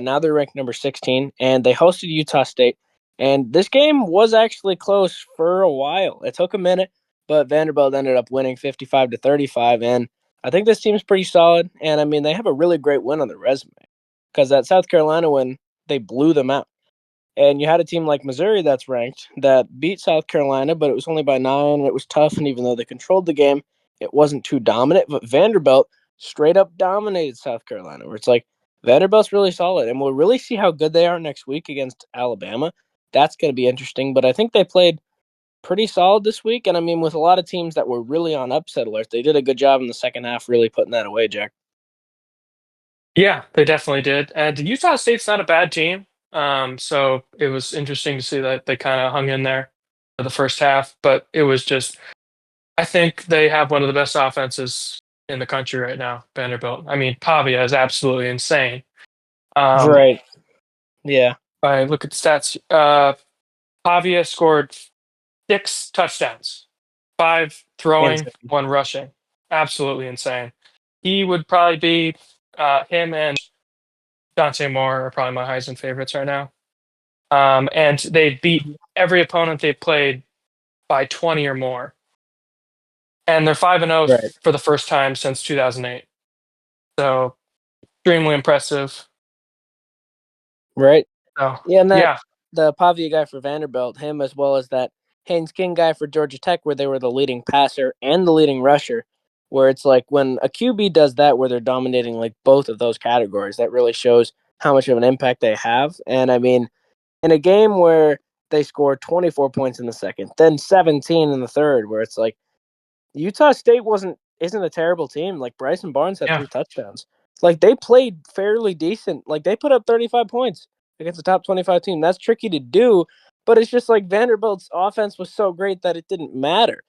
Now they're ranked number 16, and they hosted Utah State. And this game was actually close for a while. It took a minute, but Vanderbilt ended up winning 55-35. And I think this team's pretty solid. And I mean, they have a really great win on their resume because that South Carolina win, they blew them out. And you had a team like Missouri that's ranked that beat South Carolina, but it was only by 9. And it was tough. And even though they controlled the game, it wasn't too dominant. But Vanderbilt straight up dominated South Carolina, where it's like Vanderbilt's really solid. And we'll really see how good they are next week against Alabama. That's going to be interesting. But I think they played pretty solid this week. And I mean, with a lot of teams that were really on upset alert, they did a good job in the second half, really putting that away, Jack. Yeah, they definitely did. And Utah State's not a bad team. So it was interesting to see that they kind of hung in there for the first half. But it was just, I think they have one of the best offenses in the country right now, Vanderbilt. I mean, Pavia is absolutely insane. Um, Right. Yeah. if I look at the stats, Pavia scored 6 touchdowns, 5 throwing, Insane. 1 rushing. Absolutely insane. He would probably be him and Dante Moore are probably my Heisman favorites right now. And they beat every opponent they played by 20 or more. And they're 5-0 Right. for the first time since 2008. So extremely impressive. Right. So Yeah, and that yeah, the Pavia guy for Vanderbilt, him as well as that Haynes King guy for Georgia Tech, where they were the leading passer and the leading rusher, where it's like when a QB does that, where they're dominating like both of those categories, that really shows how much of an impact they have. And I mean, in a game where they scored 24 points in the second, then 17 in the third, where it's like Utah State isn't a terrible team. Like Bryson Barnes had yeah, 3 touchdowns. Like they played fairly decent. Like they put up 35 points against a top 25 team. That's tricky to do, but it's just like Vanderbilt's offense was so great that it didn't matter.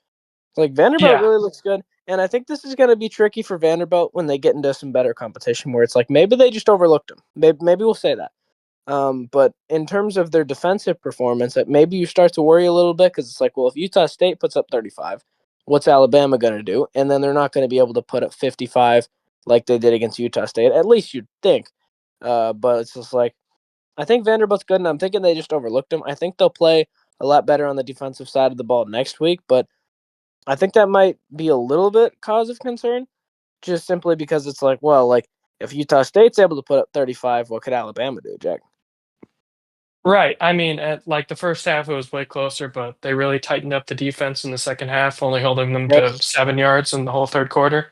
Like Vanderbilt yeah, really looks good, and I think this is going to be tricky for Vanderbilt when they get into some better competition where it's like maybe they just overlooked them. Maybe we'll say that. But in terms of their defensive performance, that maybe you start to worry a little bit because it's like, well, if Utah State puts up 35, what's Alabama going to do? And then they're not going to be able to put up 55 like they did against Utah State. At least you'd think. But it's just like I think Vanderbilt's good, and I'm thinking they just overlooked them. I think they'll play a lot better on the defensive side of the ball next week, but I think that might be a little bit cause of concern, just simply because it's like, well, like if Utah State's able to put up 35, what could Alabama do, Jack? right. I mean, at like the first half, it was way closer, but they really tightened up the defense in the second half, only holding them Right. to 7 yards in the whole third quarter.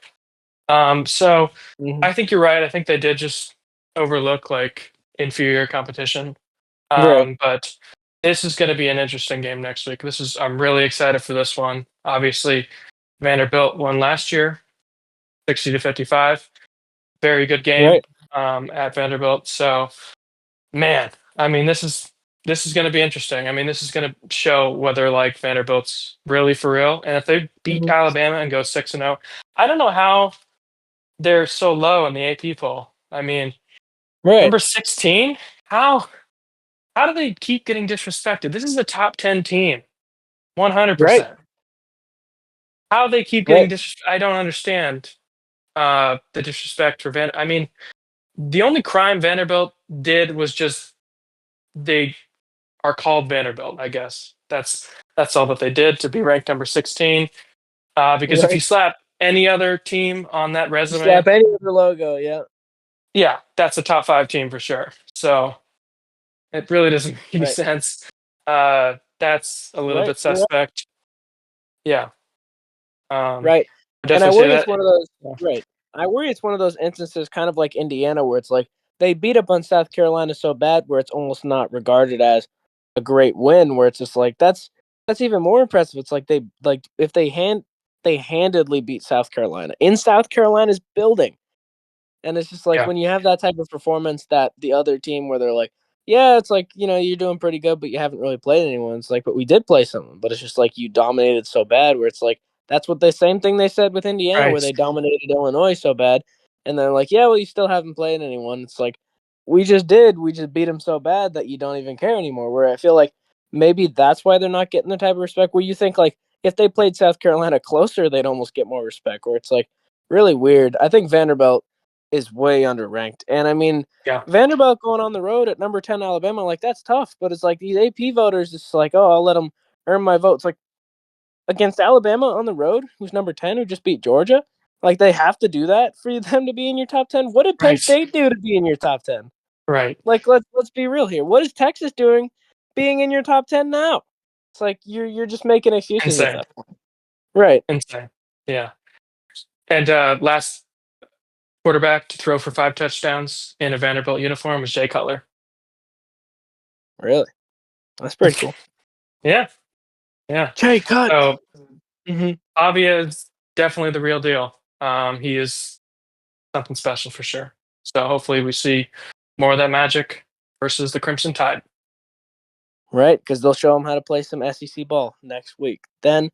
So Hmm. I think you're right. I think they did just overlook like inferior competition. Right. But this is going to be an interesting game next week. I'm really excited for this one. Obviously, Vanderbilt won last year, 60-55. Very good game Right. at Vanderbilt. So, man, I mean, this is going to be interesting. I mean, this is going to show whether like Vanderbilt's really for real. And if they beat Hmm. Alabama and go 6-0, I don't know how they're so low in the AP poll. I mean, Right. number 16. How do they keep getting disrespected? This is a top 10 team, Right. 100%. How they keep getting Right. dis I don't understand the disrespect for I mean, the only crime Vanderbilt did was just they are called Vanderbilt, I guess. That's all that they did to be ranked number 16. Because if you Right. slap any other team on that You slap resume, any other logo, yeah. yeah, that's a top 5 team for sure. So it really doesn't make any Right. sense. That's a little Right. bit You're right. suspect. Yeah. Um, Right. I And I definitely say worry it's that. one of those Yeah. right. I worry it's one of those instances kind of like Indiana where it's like they beat up on South Carolina so bad where it's almost not regarded as a great win where it's just like that's even more impressive. It's like they like if they handedly beat South Carolina in South Carolina's building. And it's just like Yeah. when you have that type of performance that the other team where they're like, yeah, it's like, you're doing pretty good, but you haven't really played anyone. It's like, but we did play someone, but it's just like you dominated so bad where it's like, that's what the same thing they said with Indiana where Right. they dominated Illinois so bad. And they're like, yeah, well, you still haven't played anyone. It's like, we just did. We just beat them so bad that you don't even care anymore. Where I feel like maybe that's why they're not getting the type of respect where you think like if they played South Carolina closer, they'd almost get more respect. Where it's like really weird. I think Vanderbilt is way underranked. And I mean, Yeah. Vanderbilt going on the road at number 10 Alabama, like that's tough. But it's like these AP voters, it's like, oh, I'll let them earn my votes. Like against Alabama on the road, who's number 10, who just beat Georgia. Like they have to do that for them to be in your top 10. What did Penn Right. State do to be in your top 10? Right. Like let's be real here. What is Texas doing being in your top 10 now? It's like you're just making excuses at Insane. that point. Right. Insane. Yeah. And last quarterback to throw for 5 touchdowns in a Vanderbilt uniform was Jay Cutler. Really? That's pretty cool. Yeah. Yeah. Jay Cut. So Mm-hmm. Pavia is definitely the real deal. He is something special for sure. So hopefully we see more of that magic versus the Crimson Tide. Right, because they'll show them how to play some SEC ball next week. Then